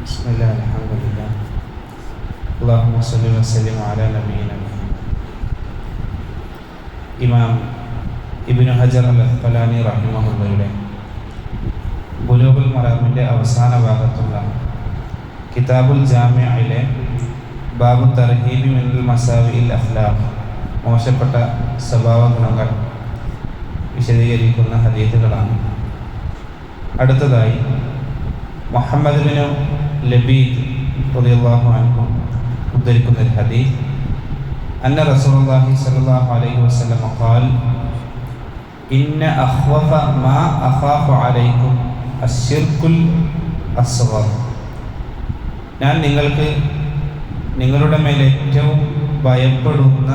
ബിസ്മില്ലാഹി അൽഹംദുലില്ലാഹ് അല്ലാഹുമ്മ സ്വല്ലി വസല്ലിം അലാ നബിയിനാ മുഹമ്മദ്. ഇമാം ഇബ്നു ഹജർ അൽ-അസ്ഖലാനി റഹിമഹുള്ളയുടെ ബുലൂഗുൽ മറാമിൻ്റെ അവസാന ഭാഗത്തുള്ള കിതാബുൽ ജാമിഅയിലെ ബാബു തർഹീബി മിനൽ മസാവിഇൽ അഖ്ലാഖ്, മോശപ്പെട്ട സ്വഭാവ ഗുണങ്ങൾ വിശദീകരിക്കുന്ന ഹദീസുകളാണ്. അടുത്തതായി മുഹമ്മദ് ബിൻ ലബീദ് റളിയല്ലാഹു അൻഹു ഉദ്ധരിക്കുന്ന ഒരു ഹദീസ്, അന്ന റസൂലുള്ളാഹി സ്വല്ലല്ലാഹു അലൈഹി വസല്ലം ഖാൽ ഇന്ന അഖ്വഫ മാ അഖാഫു അലൈക്കും അശ്ശിർക്കുൽ അസ്ഗർ. ഞാൻ നിങ്ങൾക്ക് നിങ്ങളുടെ മേൽ ഏറ്റവും ഭയപ്പെടുന്ന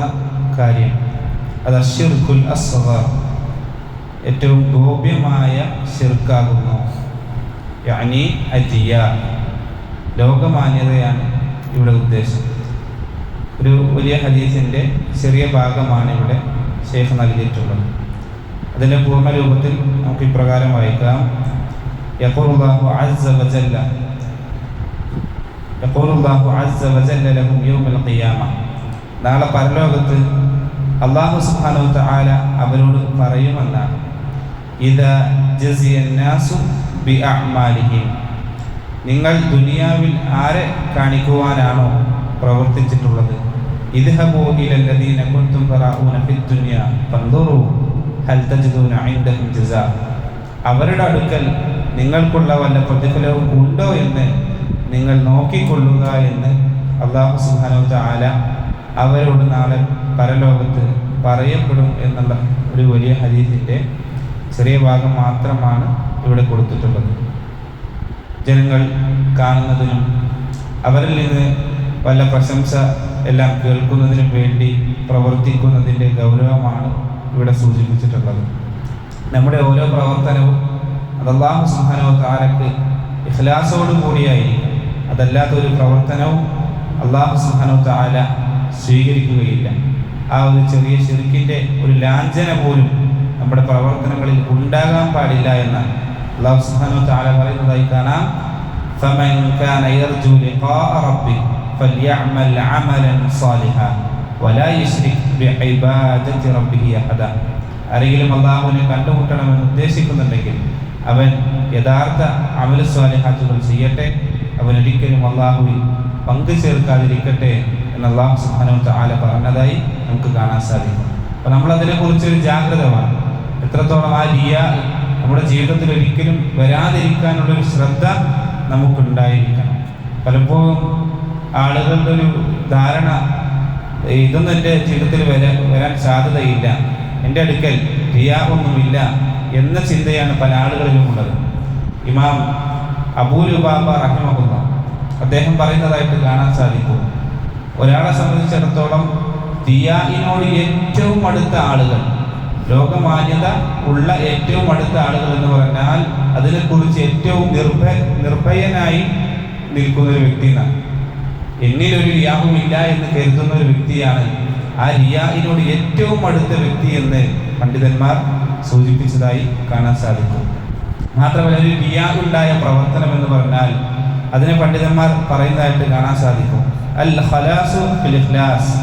കാര്യം അത് അശ്ശിർക്കുൽ അസ്ഗർ, ഏറ്റവും ഗോപ്യമായ ശിർക്കാകുന്നു. യാനി അജിയ, ലോകമാന്യതയാണ് ഇവിടെ ഉദ്ദേശം. ഒരു വലിയ ഹദീസിൻ്റെ ചെറിയ ഭാഗമാണ് ഇവിടെ ശൈഖ് നൽകിയിട്ടുള്ളത്. അതിൻ്റെ പൂർണ്ണ രൂപത്തിൽ നമുക്ക് ഇപ്രകാരം വായിക്കാം. യഖൂലുല്ലാഹു അസ്സ വജല്ല ലഹും യൗമൽ ഖിയാമ. നാളെ പരലോകത്ത് അല്ലാഹു സുബ്ഹാനഹു വ തആല അവരോട് പറയുമെന്നാണ്, ഇദാ ജസിയന്നാസു ബിഅഅമാലിഹിം, നിങ്ങൾ ദുനിയാവിൽ ആരെ കാണിക്കുവാനാണോ പ്രവർത്തിച്ചിട്ടുള്ളത്, ഇദ്ഹബൂ ഇലല്ലദീന കുൻതും തറഊന ഫിദ്ദുനിയ ഫൻദുറൂ ഹൽ തജിദൂന ഇൻദഹും ജസാ. അവരുടെ അടുക്കൽ നിങ്ങൾക്കുള്ള വല്ല പ്രതിഫലവും ഉണ്ടോ എന്ന് നിങ്ങൾ നോക്കിക്കൊള്ളുക എന്ന് അല്ലാഹു സുബ്ഹാനഹു വ തആല അവരോട് നാളെ പരലോകത്ത് പറയപ്പെടും എന്നുള്ള ഒരു വലിയ ഹദീസിൻ്റെ ചെറിയ ഭാഗം മാത്രമാണ് ഇവിടെ കൊടുത്തിട്ടുള്ളത്. ജനങ്ങൾ കാണുന്നതിനും അവരിൽ നിന്ന് വല്ല പ്രശംസ എല്ലാം കേൾക്കുന്നതിനും വേണ്ടി പ്രവർത്തിക്കുന്നതിൻ്റെ ഗൗരവമാണ് ഇവിടെ സൂചിപ്പിച്ചിട്ടുള്ളത്. നമ്മുടെ ഓരോ പ്രവർത്തനവും അത് അല്ലാഹു സുബ്ഹാനഹു വ തആലക്ക് ഇഖ്ലാസോട് കൂടിയായിരിക്കും. അതല്ലാത്തൊരു പ്രവർത്തനവും അല്ലാഹു സുബ്ഹാനഹു വ തആല സ്വീകരിക്കുകയില്ല. ആ ഒരു ചെറിയ ശിർക്കിൻ്റെ ഒരു ലാഞ്ചന പോലും നമ്മുടെ പ്രവർത്തനങ്ങളിൽ ഉണ്ടാകാൻ പാടില്ല എന്നാണ് അല്ലാഹു സുബ്ഹാനഹു വ തആല പറയുന്നതായി കാണാം. ഫമൻ കാന യർജു ലിഖാഅ റബ്ബി ഫൽയഅമൽ അമലൻ സാലിഹാ വലാ യുശ്രിക് ബിഇബാദത്തി റബ്ബിഹി അഹദ. ആരെങ്കിലും അല്ലാഹുവിനെ കണ്ടുമുട്ടണമെന്ന് ഉദ്ദേശിക്കുന്നുണ്ടെങ്കിൽ അവൻ യഥാർത്ഥ അമൽ സ്വാലിഹാത്തുകൾ ചെയ്യട്ടെ, അവൻ ഒരിക്കലും അല്ലാഹുവിൽ പങ്കു ചേർക്കാതിരിക്കട്ടെ എന്ന് അല്ലാഹു സുബ്ഹാനഹു വ തആല പറഞ്ഞതായി നമുക്ക് കാണാൻ സാധിക്കും. അപ്പോൾ നമ്മളതിനെക്കുറിച്ചൊരു ജാഗ്രത വേണം. എത്രത്തോളം ആ റിയാ നമ്മുടെ ജീവിതത്തിൽ ഒരിക്കലും വരാതിരിക്കാനുള്ളൊരു ശ്രദ്ധ നമുക്കുണ്ടായിരിക്കണം. പലപ്പോഴും ആളുകളുടെ ഒരു ധാരണ, ഇതൊന്നും എൻ്റെ ജീവിതത്തിൽ വരാൻ സാധ്യതയില്ല, എൻ്റെ അടുക്കൽ റിയാ ഒന്നുമില്ല എന്ന ചിന്തയാണ് പല ആളുകളിലും ഉള്ളത്. ഇമാം അബൂ ലുബാബ റഹിമഹുല്ലാഹ് അദ്ദേഹം പറയുന്നതായിട്ട് കാണാൻ സാധിക്കും, ഒരാളെ സംബന്ധിച്ചിടത്തോളം റിയാഇനോട് ഏറ്റവും അടുത്ത ആളുകൾ, ലോകമാന്യത ഉള്ള ഏറ്റവും അടുത്ത ആളുകൾ എന്ന് പറഞ്ഞാൽ അതിനെക്കുറിച്ച് ഏറ്റവും നിർഭയനായി നിൽക്കുന്ന ഒരു വ്യക്തി എന്നാണ്. എന്നിലൊരു റിയാവുമില്ല എന്ന് കരുതുന്ന ഒരു വ്യക്തിയാണ് ആ റിയാഇനോട് ഏറ്റവും അടുത്ത വ്യക്തി എന്ന് പണ്ഡിതന്മാർ സൂചിപ്പിച്ചതായി കാണാൻ സാധിക്കും. മാത്രമല്ല, ഒരു റിയാ ഉണ്ടായ പ്രവർത്തനം എന്ന് പറഞ്ഞാൽ അതിനെ പണ്ഡിതന്മാർ പറയുന്നതായിട്ട് കാണാൻ സാധിക്കും. അൽ ഖലാസു ഫിൽ ഇഖ്ലാസ്,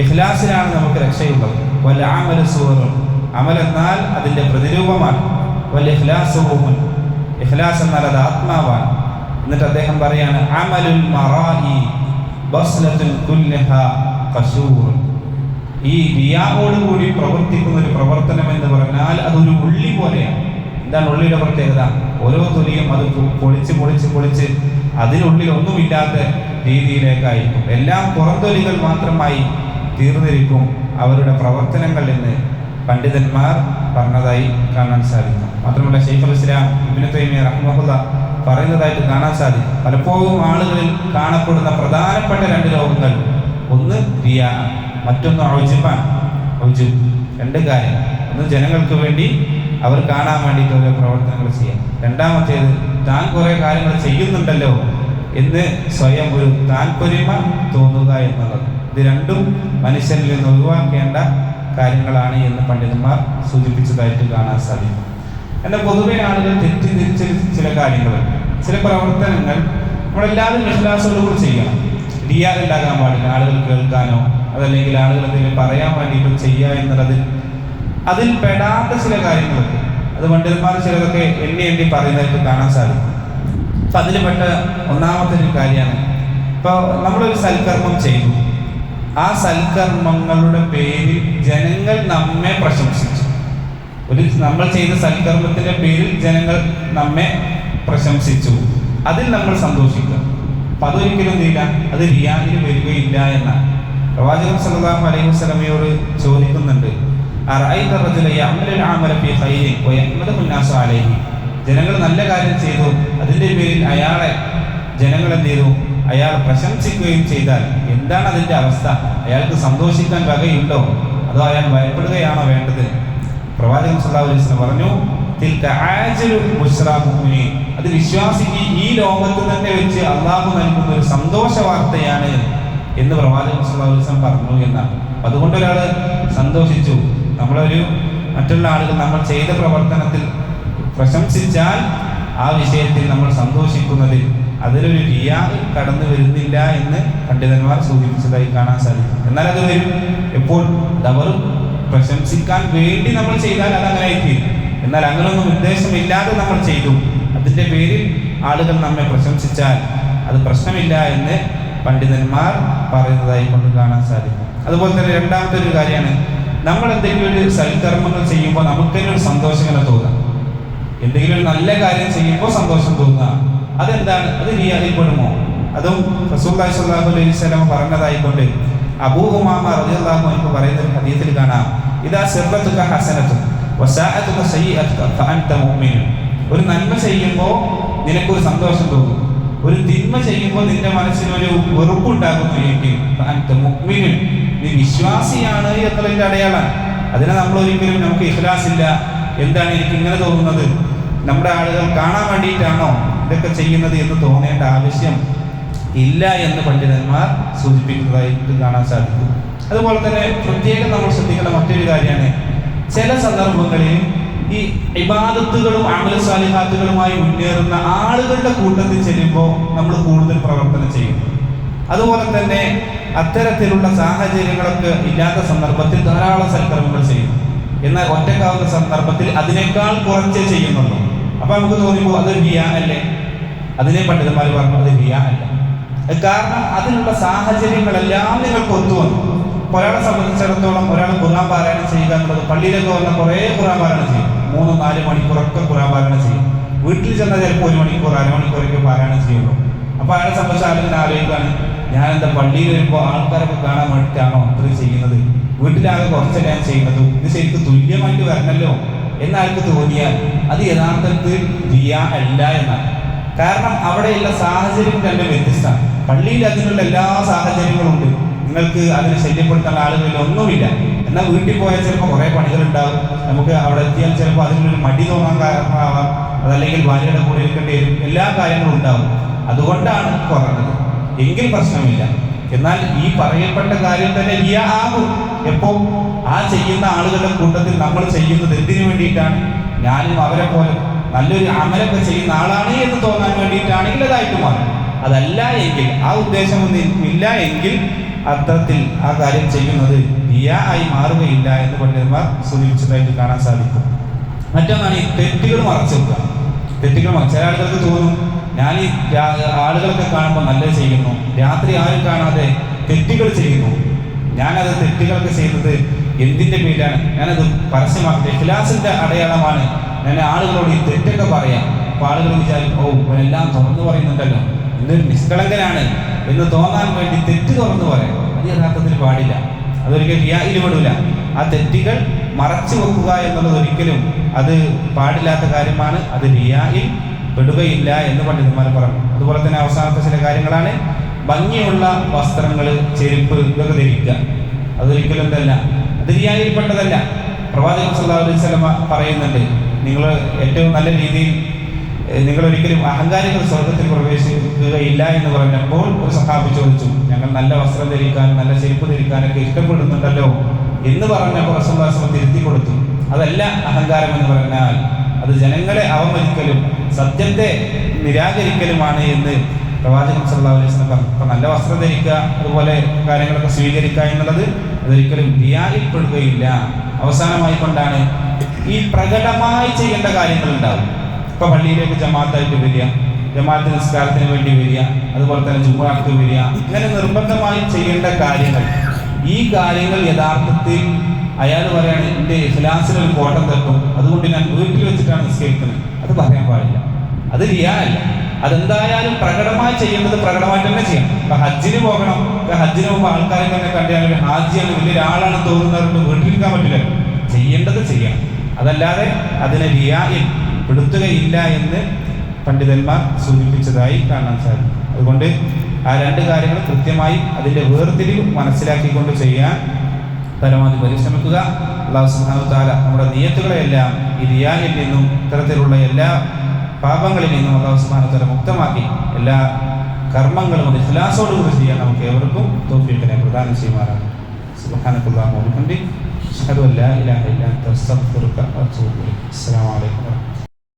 ഇഖ്ലാസിലാണ് നമുക്ക് രക്ഷയുള്ളത്. വൽ അമലു സൂറുൻ, അമൽ എന്നാൽ അതിൻ്റെ പ്രതിരൂപമാണ്. വൽ ഇഖ്ലാസു റൂഹുൻ, ഇഖ്ലാസ് എന്നാൽ അത് ആത്മാവാണ്. എന്നിട്ട് അദ്ദേഹം പറയാണ്, അമലുൽ മറാഇ ബസ്ലത്തുൻ കുല്ലഹാ ഖശൂർ. ഈ റിയാഓട് കൂടി പ്രവർത്തിക്കുന്ന ഒരു പ്രവർത്തനം എന്ന് പറഞ്ഞാൽ അതൊരു ഉള്ളി പോലെയാണ്. എന്താണ് ഉള്ളിയുടെ പ്രത്യേകത? ഓരോ തൊലിയും അത് പൊളിച്ച് പൊളിച്ച് പൊളിച്ച് അതിനുള്ളിൽ ഒന്നുമില്ലാത്ത രീതിയിലേക്കായിരിക്കും. എല്ലാം പുറംതൊലികൾ മാത്രമായി തീർന്നിരിക്കും അവരുടെ പ്രവർത്തനങ്ങൾ എന്ന് പണ്ഡിതന്മാർ പറഞ്ഞതായി കാണാൻ സാധിക്കും. മാത്രമല്ല, ശൈഖുൽ ഇസ്ലാം ഇബ്നു തൈമിയ്യ റഹിമഹുല്ലാഹ് പറയുന്നതായിട്ട് കാണാൻ സാധിക്കും, പലപ്പോഴും ആളുകളിൽ കാണപ്പെടുന്ന പ്രധാനപ്പെട്ട രണ്ട് രോഗങ്ങൾ, ഒന്ന് റിയാ, മറ്റൊന്ന് ഉജ്ബാൻ. രണ്ട് കാര്യം, ഒന്ന് ജനങ്ങൾക്ക് വേണ്ടി അവർ കാണാൻ വേണ്ടിയിട്ട് ഓരോ പ്രവർത്തനങ്ങൾ ചെയ്യാം. രണ്ടാമത്തേത് താൻ കുറേ കാര്യങ്ങൾ ചെയ്യുന്നുണ്ടല്ലോ എന്ന് സ്വയം ഒരു താൽപര്യമ തോന്നുക എന്നുള്ളത്. ഇത് രണ്ടും മനുഷ്യനിൽ നിന്ന് ഒഴിവാക്കേണ്ട കാര്യങ്ങളാണ് എന്ന് പണ്ഡിതന്മാർ സൂചിപ്പിച്ചതായിട്ട് കാണാൻ സാധിക്കും. എന്നാൽ പൊതുവെ ആളുകൾ തെറ്റിദ്ധരിച്ച ചില കാര്യങ്ങളുണ്ട്. ചില പ്രവർത്തനങ്ങൾ നമ്മളെല്ലാവരും വിശ്വാസത്തോടുകൂടി ചെയ്യണം. റിയാ ഉണ്ടാകാൻ പാടില്ല. ആളുകൾ കേൾക്കാനോ അതല്ലെങ്കിൽ ആളുകൾ എന്തെങ്കിലും പറയാൻ വേണ്ടിയിട്ട് ചെയ്യുക എന്നുള്ളത് അതിൽ പെടാത്ത ചില കാര്യങ്ങളൊക്കെ അത് പണ്ഡിതന്മാർ ചിലതൊക്കെ എണ്ണി പറയുന്നതായിട്ട് കാണാൻ സാധിക്കും. അപ്പം അതിൽ പെട്ട ഒന്നാമത്തെ ഒരു കാര്യമാണ്, ഇപ്പോൾ നമ്മളൊരു സൽക്കർമ്മം ചെയ്തു, ആ സൽക്കർമ്മങ്ങളുടെ പേരിൽ ജനങ്ങൾ നമ്മെ പ്രശംസിച്ചു. നമ്മൾ ചെയ്ത സൽക്കർമ്മത്തിൻ്റെ പേരിൽ ജനങ്ങൾ നമ്മെ പ്രശംസിച്ചു, അതിൽ നമ്മൾ സന്തോഷിക്കുക. അപ്പം അതൊരിക്കലും എന്തില്ല, അത് റിയായിൽ വരികയില്ല എന്നാണ്. പ്രവാചകൻ സല്ലല്ലാഹു അലൈഹി വസല്ലമയോട് ചോദിക്കുന്നുണ്ട്, ജനങ്ങൾ നല്ല കാര്യം ചെയ്തു, അതിൻ്റെ പേരിൽ അയാളെ ജനങ്ങൾ എന്ത് ചെയ്തു, അയാൾ പ്രശംസിക്കുകയും ചെയ്താൽ എന്താണ് അതിൻ്റെ അവസ്ഥ? അയാൾക്ക് സന്തോഷിക്കാൻ വകയുണ്ടോ, അതോ അയാൾ ഭയപ്പെടുകയാണോ വേണ്ടത്? പ്രവാചകൻ സല്ലല്ലാഹു അലൈഹി വസല്ലം പറഞ്ഞു, അത് വിശ്വാസിക്ക് ഈ ലോകത്ത് തന്നെ വെച്ച് അള്ളാഹു നൽകുന്ന ഒരു സന്തോഷ വാർത്തയാണ് എന്ന് പ്രവാചകൻ സല്ലല്ലാഹു അലൈഹി വസല്ലം പറഞ്ഞു എന്നാണ്. അതുകൊണ്ട് ഒരാൾ സന്തോഷിച്ചു, മറ്റുള്ള ആളുകൾ നമ്മൾ ചെയ്ത പ്രവർത്തനത്തിൽ പ്രശംസിച്ചാൽ ആ വിഷയത്തിൽ നമ്മൾ സന്തോഷിക്കുന്നതിൽ അതിലൊരു റിയാ കടന്നു വരുന്നില്ല എന്ന് പണ്ഡിതന്മാർ സൂചിപ്പിച്ചതായി കാണാൻ സാധിക്കും. എന്നാൽ അത് വരും എപ്പോൾ? അവർ പ്രശംസിക്കാൻ വേണ്ടി നമ്മൾ ചെയ്താൽ അതങ്ങനെ ആയിത്തീരും. എന്നാൽ അങ്ങനെയൊന്നും ഉദ്ദേശമില്ലാതെ നമ്മൾ ചെയ്തു, അതിൻ്റെ പേരിൽ ആളുകൾ നമ്മെ പ്രശംസിച്ചാൽ അത് പ്രശ്നമില്ല എന്ന് പണ്ഡിതന്മാർ പറയുന്നതായി കൊണ്ട് കാണാൻ സാധിക്കും. അതുപോലെ തന്നെ രണ്ടാമത്തെ ഒരു കാര്യമാണ്, നമ്മൾ എന്തെങ്കിലും ഒരു സൽക്കർമ്മങ്ങൾ ചെയ്യുമ്പോൾ നമുക്ക് തന്നെ ഒരു സന്തോഷം ഇങ്ങനെ തോന്നുക. എന്തെങ്കിലും ഒരു നല്ല കാര്യം ചെയ്യുമ്പോൾ സന്തോഷം തോന്നുക, അതെന്താണ്? അത് റിയായിൽ പെടുമോ? അതും റസൂലുള്ളാഹി സ്വല്ലല്ലാഹു അലൈഹി വസല്ലം പറഞ്ഞതായിക്കൊണ്ട് അബൂ ഉമാമ റളിയല്ലാഹു അൻഹു പറയുന്ന ഒരു ഹദീസിൽ കാണാം, ഇദാ സിർറതുക ഹസനതുൻ വസഅതുക സയ്യിഅതുക ഫഅൻത മുഅ്മിൻ. ഒരു നന്മ ചെയ്യുമ്പോൾ നിനക്കൊരു സന്തോഷം തോന്നും, ഒരു തിന്മ ചെയ്യുമ്പോൾ നിന്റെ മനസ്സിനൊരു വെറുപ്പുണ്ടാകുന്നു എങ്കിൽ ഫഅൻത മുഅ്മിൻ, നീ വിശ്വാസിയാണ് എന്നുള്ളതിൻ്റെ അടയാളമാണ്. അതിനെ നമ്മൾ ഒരിക്കലും നമുക്ക് ഇഖ്ലാസ് ഇല്ല, എന്താണ് എനിക്ക് ഇങ്ങനെ തോന്നുന്നത്, നമ്മുടെ ആളുകൾ കാണാൻ വേണ്ടിയിട്ടാണോ ഇതൊക്കെ ചെയ്യുന്നത് എന്ന് തോന്നേണ്ട ആവശ്യം ഇല്ല എന്ന് പണ്ഡിതന്മാർ സൂചിപ്പിക്കുന്നതായിട്ട് കാണാൻ സാധിക്കും. അതുപോലെ തന്നെ പ്രത്യേകം നമ്മൾ ശ്രദ്ധിക്കേണ്ട മറ്റൊരു കാര്യമാണ്, ചില സന്ദർഭങ്ങളിൽ ഈ ഇബാദത്തുകളും അമൽ സാലിഹാത്തുകളുമായി മുന്നേറുന്ന ആളുകളുടെ കൂട്ടത്തിൽ ചെല്ലുമ്പോൾ നമ്മൾ കൂടുതൽ പ്രവർത്തനം ചെയ്യും. അതുപോലെ തന്നെ അത്തരത്തിലുള്ള സാഹചര്യങ്ങളൊക്കെ ഇല്ലാത്ത സന്ദർഭത്തിൽ ധാരാളം സൽക്കർമ്മങ്ങൾ ചെയ്യും. എന്നാൽ ഒറ്റക്കാവുന്ന സന്ദർഭത്തിൽ അതിനേക്കാൾ കുറച്ചേ ചെയ്യുന്നുള്ളൂ. അപ്പൊ നമുക്ക് തോന്നിപ്പോൾ അത് റിയാ അല്ലേ? അതിനെ പണ്ഡിതന്മാർ പറഞ്ഞു അത് റിയാ അല്ല. കാരണം അതിനുള്ള സാഹചര്യങ്ങളെല്ലാം നിങ്ങൾക്ക് ഒത്തുവന്നു. ഒരാളെ സംബന്ധിച്ചിടത്തോളം ഒരാൾ ഖുർആൻ പാരായണം ചെയ്യുക എന്നുള്ളത്, പള്ളിയിലൊക്കെ വന്ന കുറേ ഖുർആൻ പാരായണം ചെയ്യും, 3-4 മണിക്കൂറൊക്കെ ഖുർആൻ പാരായണം ചെയ്യും. വീട്ടിൽ ചെന്നാൽ ചിലപ്പോൾ 1 മണിക്കൂർ 1/2 മണിക്കൂറൊക്കെ പാരായണം ചെയ്യുള്ളൂ. അപ്പോൾ അയാളെ സംബന്ധിച്ച് ആളുകൾ ആലോചിക്കുകയാണ്, ഞാൻ എന്താ പള്ളിയിൽ വരുമ്പോൾ ആൾക്കാരൊക്കെ കാണാൻ വേണ്ടിയിട്ടാണോ അത്രയും ചെയ്യുന്നത്, വീട്ടിലാകെ കുറച്ചല്ല ഞാൻ ചെയ്യുന്നത്, ഇത് ശരിക്കും തുല്യമായിട്ട് വരണമല്ലോ എന്നാൾക്ക് തോന്നിയാൽ അത് യഥാർത്ഥത്തിൽ റിയാ അല്ല എന്നാണ്. കാരണം അവിടെയുള്ള സാഹചര്യം തന്നെ വ്യത്യസ്തമാണ്. പള്ളിയിൽ അതിനുള്ള എല്ലാ സാഹചര്യങ്ങളും ഉണ്ട്, നിങ്ങൾക്ക് അതിനെ ശല്യപ്പെടുത്താനുള്ള ആളുകളിൽ ഒന്നുമില്ല. എന്നാൽ വീട്ടിൽ പോയാൽ ചിലപ്പോൾ കുറേ പണികളുണ്ടാകും, നമുക്ക് അവിടെ എത്തിയാൽ ചിലപ്പോൾ അതിനൊരു മടി തോന്നാൻ കാരണമാവാം, അതല്ലെങ്കിൽ ഭാര്യയുടെ കൂടെ ഇരിക്കേണ്ടി വരും, എല്ലാ കാര്യങ്ങളും ഉണ്ടാകും. അതുകൊണ്ടാണ് കുറഞ്ഞത് എങ്കിൽ പ്രശ്നമില്ല. എന്നാൽ ഈ പറയപ്പെട്ട കാര്യം തന്നെ റിയാ ആകും എപ്പോൾ? ആ ചെയ്യുന്ന ആളുകളുടെ കൂട്ടത്തിൽ നമ്മൾ ചെയ്യുന്നത് എന്തിനു വേണ്ടിയിട്ടാണ്? ഞാനും അവരെ പോലെ നല്ലൊരു അമലൊക്കെ ചെയ്യുന്ന ആളാണ് എന്ന് തോന്നാൻ വേണ്ടിയിട്ടാണെങ്കിൽ അതായിട്ട് മാറും. അതല്ല എങ്കിൽ, ആ ഉദ്ദേശമൊന്നും ഇല്ല എങ്കിൽ അർത്ഥത്തിൽ ആ കാര്യം ചെയ്യുന്നത് റിയാ ആയി മാറുകയില്ല എന്ന് പണ്ഡിതന്മാർ സൂചിപ്പിച്ചതായിട്ട് കാണാൻ സാധിക്കും. മറ്റൊന്നാണ് ഈ തെറ്റുകൾ മറച്ചു വെക്കുക. ചില ആളുകൾക്ക് തോന്നും, ഞാൻ ഈ ആളുകളൊക്കെ കാണുമ്പോൾ നല്ലത് ചെയ്യുന്നു, രാത്രി ആരും കാണാതെ തെറ്റുകൾ ചെയ്യുന്നു, ഞാനത് തെറ്റുകളൊക്കെ ചെയ്യുന്നത് എന്തിൻ്റെ പേരിലാണ്? ഞാനത് പരസ്യമാക്കിയിട്ട് ഇഖ്ലാസിൻ്റെ അടയാളമാണ്, ഞാൻ ആളുകളോട് ഈ തെറ്റൊക്കെ പറയാം. അപ്പോൾ ആളുകൾ വിചാരിക്കും, ഓ ഇവരെല്ലാം തുറന്നു പറയുന്നുണ്ടല്ലോ, ഇതൊരു നിഷ്കളങ്കനാണ് എന്ന് തോന്നാൻ വേണ്ടി തെറ്റ് തുറന്നു പറയാം. അത് യഥാർത്ഥത്തിൽ പാടില്ല, അതൊരിക്കലും റിയായിൽ പെടില്ല. ആ തെറ്റുകൾ മറച്ചു വെക്കുക എന്നുള്ളത് ഒരിക്കലും അത് പാടില്ലാത്ത കാര്യമാണ്, അത് റിയായിൽ പെടുകയില്ല എന്ന് പണ്ഡിതന്മാർ പറഞ്ഞു. അതുപോലെ തന്നെ അവസാനത്തെ ചില കാര്യങ്ങളാണ് ഭംഗിയുള്ള വസ്ത്രങ്ങൾ, ചെരുപ്പ് ഇതൊക്കെ ധരിക്കുക. അതൊരിക്കലും എന്തല്ല, അത് റിയായിൽപ്പെട്ടതല്ല. പ്രവാചകൻ സല്ലല്ലാഹു അലൈഹി വസല്ലം പറയുന്നുണ്ട്, നിങ്ങൾ ഏറ്റവും നല്ല രീതിയിൽ നിങ്ങളൊരിക്കലും അഹങ്കാരികൾ സ്വർഗത്തിൽ പ്രവേശിക്കുകയില്ല എന്ന് പറഞ്ഞപ്പോൾ ഒരു സഹാബി ചോദിച്ചു, ഞങ്ങൾ നല്ല വസ്ത്രം ധരിക്കാൻ നല്ല ചെരുപ്പ് ധരിക്കാനൊക്കെ ഇഷ്ടപ്പെടുന്നുണ്ടല്ലോ എന്ന് പറഞ്ഞപ്പോൾ റസൂലുള്ളാഹി സ്വല്ലല്ലാഹു അലൈഹി വസല്ലം തിരുത്തി കൊടുത്തു. അതല്ല അഹങ്കാരം എന്ന് പറഞ്ഞാൽ അത് ജനങ്ങളെ അവമതിക്കലും സത്യത്തെ നിരാകരിക്കലുമാണ് എന്ന് പ്രവാചകൻ സല്ലല്ലാഹു അലൈഹി വസല്ലം പറഞ്ഞു. അപ്പോൾ നല്ല വസ്ത്രം ധരിക്കുക, അതുപോലെ കാര്യങ്ങളൊക്കെ സ്വീകരിക്കുക എന്നുള്ളത് അതൊരിക്കലും റിയായിൽ പെടുകയില്ല. അവസാനമായി കൊണ്ടാണ് ഈ പ്രകടമായി ചെയ്യേണ്ട കാര്യങ്ങളുണ്ടാവും. ഇപ്പോൾ പള്ളിയിലേക്ക് ജമാഅത്തായിട്ട് വരിക, ജമാഅത്ത് നിസ്കാരത്തിന് വേണ്ടി വരിക, അതുപോലെ തന്നെ ജുമുഅക്ക് വരിക, ഇങ്ങനെ നിർബന്ധമായി ചെയ്യേണ്ട കാര്യങ്ങൾ, ഈ കാര്യങ്ങൾ യഥാർത്ഥത്തിൽ അയാൾ പറയാണ് എൻ്റെ ഇഖ്ലാസിനൊരു കോട്ടം തട്ടും, അതുകൊണ്ട് ഞാൻ വീട്ടിൽ വെച്ചിട്ടാണ് നിസ്കരിക്കുന്നത്, അത് പറയാൻ പാടില്ല. അത് റിയാ അല്ല. അതെന്തായാലും പ്രകടമായി ചെയ്യേണ്ടത് പ്രകടമായിട്ട് തന്നെ ചെയ്യണം. ഇപ്പൊ ഹജ്ജിന് പോകണം, ഹജ്ജിന് പോകുമ്പോൾ ആൾക്കാരെ തന്നെ കണ്ടാൽ ഒരു ഹാജിയാണ്, വലിയൊരാളാണ് തോന്നുന്നവർക്ക് വീട്ടിലിരിക്കാൻ പറ്റില്ല. ചെയ്യേണ്ടത് ചെയ്യണം. അതല്ലാതെ അതിനെ റിയായിൽ പെടുത്തുകയില്ല എന്ന് പണ്ഡിതന്മാർ സൂചിപ്പിച്ചതായി കാണാൻ സാധിക്കും. അതുകൊണ്ട് ആ രണ്ട് കാര്യങ്ങൾ കൃത്യമായി അതിൻ്റെ വേർതിരിവ് മനസ്സിലാക്കിക്കൊണ്ട് ചെയ്യാൻ പരമാവധി പരിശ്രമിക്കുക. അല്ലാഹു സുബ്ഹാനഹു വ തആല നമ്മുടെ നിയ്യത്തുകളെല്ലാം ഈ റിയായിൽ നിന്നും ഇത്തരത്തിലുള്ള എല്ലാ പാപങ്ങളിൽ നിന്നും അല്ലാഹു സുബ്ഹാനഹു വ തആല മുക്തമാക്കി എല്ലാ കർമ്മങ്ങളും ഇഖ്ലാസോടുകൂടി ചെയ്യാൻ നമുക്ക് ഏവർക്കും തൗഫീഖിനെ പ്രദാനം ചെയ്യുമാറാണ്. സുബ്ഹാനക്കല്ലാഹു വ ബിഹംദിക അഷ്ഹദു അൻ ലാ ഇലാഹ ഇല്ല അൻത അസ്തഗ്ഫിറുക വ അത്തൂബു ഇലൈക്. അസ്സലാമു അലൈക്കും.